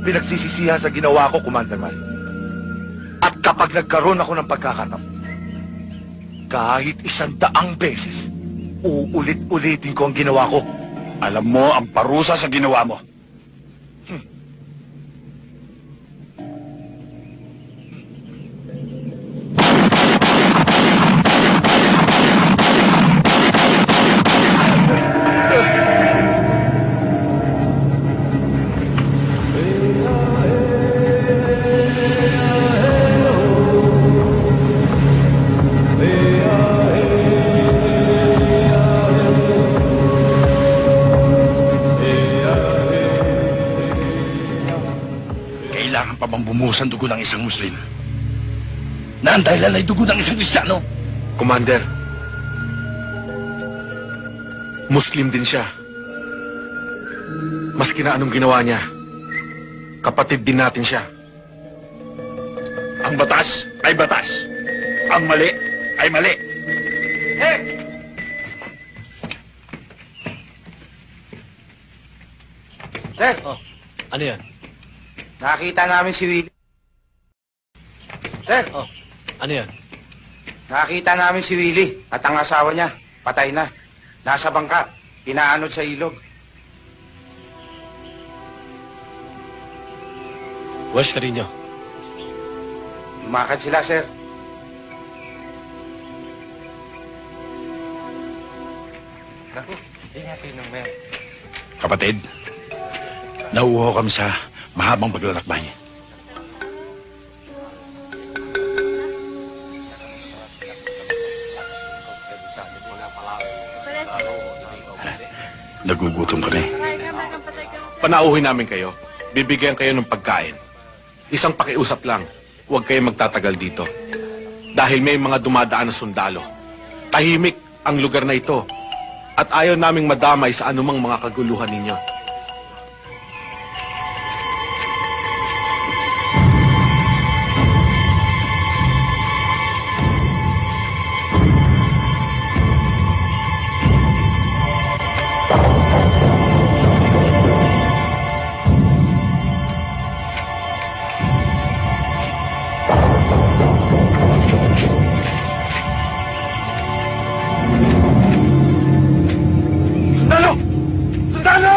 akong pinagsisisihan sa ginawa ko, Commander Mal. At kapag nagkaroon ako ng pagkakataon, kahit 100 beses, uulit-ulitin ko ang ginawa ko. Alam mo ang parusa sa ginawa mo. Kailangan pa bang bumuhos ang dugo ng isang Muslim? Na ang dahilan ay dugo ng isang Kristiyano? Commander, Muslim din siya. Maski na anong ginawa niya, kapatid din natin siya. Ang batas ay batas. Ang mali ay mali. Hey! Sir, Oh, ano yan? nakita namin si Willie. Sir, Oh, ano yan? nakita namin si Willie at ang asawa niya, patay na. Nasa bangka, inaanod sa ilog. Where's Carino? Lumakad sila, sir. Naku, ingatin ng men. Kapatid, nauuho kami sa mahabang paglalakbay. Nagugutom kami. Panauhin namin kayo. Bibigyan kayo ng pagkain. Isang pakiusap lang. Huwag kayo magtatagal dito. Dahil may mga dumadaan na sundalo. Tahimik ang lugar na ito. At ayaw naming madamay sa anumang mga kaguluhan ninyo. Sundalo! Sundalo!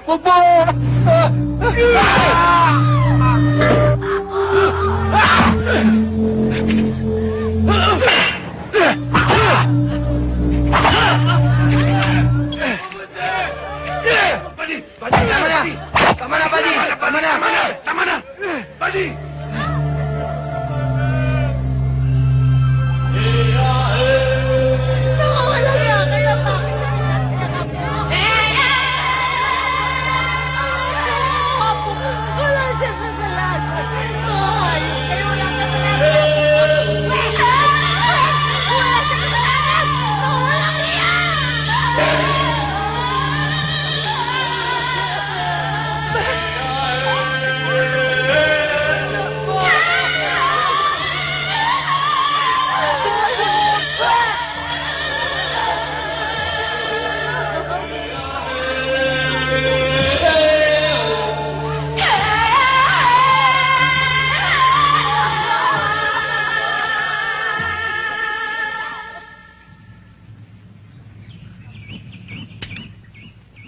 Huwag mo! Tama na! Tama na, Buddy! Tama na! Tama na! Bali! Walang yan, kaya bakit? Wala siya kasalanan. Ayos kayo, wala kasalanan. Wala siya kasalanan. Walang yan.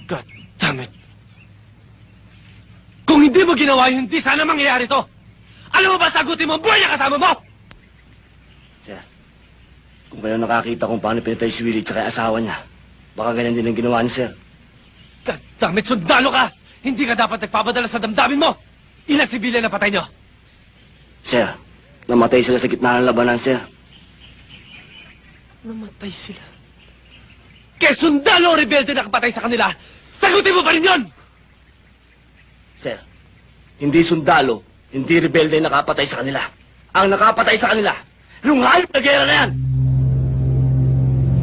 God damn it. Kung hindi mo ginawa yun, hindi sana mangyayari to. Alam mo ba, sagutin mo ang buhay na kasama mo? Sir, kung kayo nakakita kung paano pinatay si Willie tsaka yung asawa niya, baka ganyan din ang ginawa niya, sir. God damn it, sundalo ka! Hindi ka dapat nagpapadala sa damdamin mo! Ilang sibilyan na patay nyo? Sir, namatay sila sa gitna ng labanan, sir. Namatay sila. Kaya sundalo o rebelde na kapatay sa kanila, sagutin mo pa rin yun! Sir, hindi sundalo, hindi rebelde ang nakapatay sa kanila. Ang nakapatay sa kanila, yung hayop na gera na yan!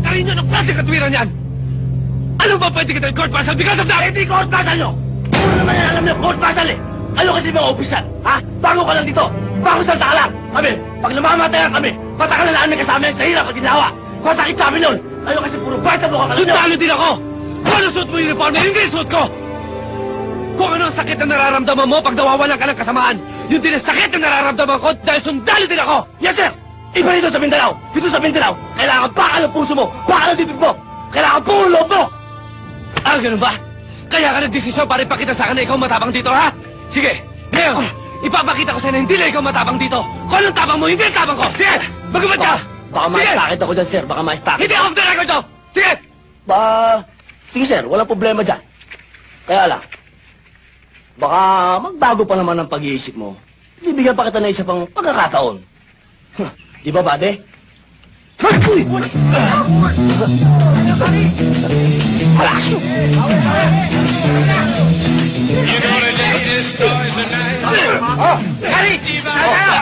Karin yun ang klase katwiran yan! Ano ba pwede kita yung court martial because of that? Hindi court martial nyo! Puro naman yan alam niyo, court martial eh! Ano kasi mga opisyal, ha? Bago ka lang dito! Bago salta ka lang! Kami, pag namamatayan kami, patakalan na namin kasama yan sa hirap at ginawa! Masakit sa amin yun! Ayaw kasi puro bata mo ka alam niyo! Sundalo din ako! Kung ano suot mo yung uniform na hindi suot ko! Kung ano ang sakit na nararamdaman mo pag nawawalan ka ng kasamaan, yun din ang sakit na nararamdaman ko dahil sundalo din ako! Yes, sir! Iba rito sa Mindanao! Dito sa Mindanao, kailangan bakal ang puso mo! Bakal ang dibdib mo! Kailangan buo loob mo! Ah, ganun ba? Kaya ka nagdesisyon para ipakita sa akin na ikaw matapang dito, ha? Sige, ngayon, ipapakita ko sa'yo na hindi lang ikaw matapang dito. Kung anong tapang mo, hindi ang tapang ko. Sige, magubad ka! Baka Sige! ma-stakit ako dyan, sir. Baka ma-stakit. Hindi off the record to! Sige! Sige, sir. Walang problema dyan. Kaya lang, baka magbago pa naman ang pag-iisip mo. Bibigyan pa kita ng isa pang pagkakataon. Huh, di ba, bade? Alas! Oh! Gary! Saan tayo?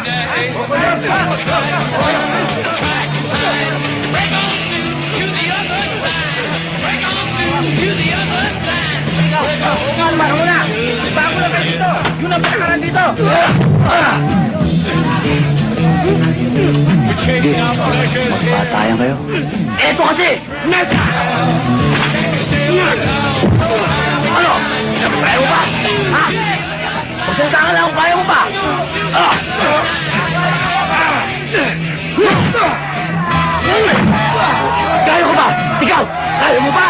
Kalma ka muna! Bago lang kayo dito! Yun ang pinakaran dito! Magpatayan kayo. Eto kasi! Neta! Ano? Kaya mo ba? Ha? Magsalita ka lang kung kaya mo ba? Kaya ko ba? Ikaw! Kaya mo ba?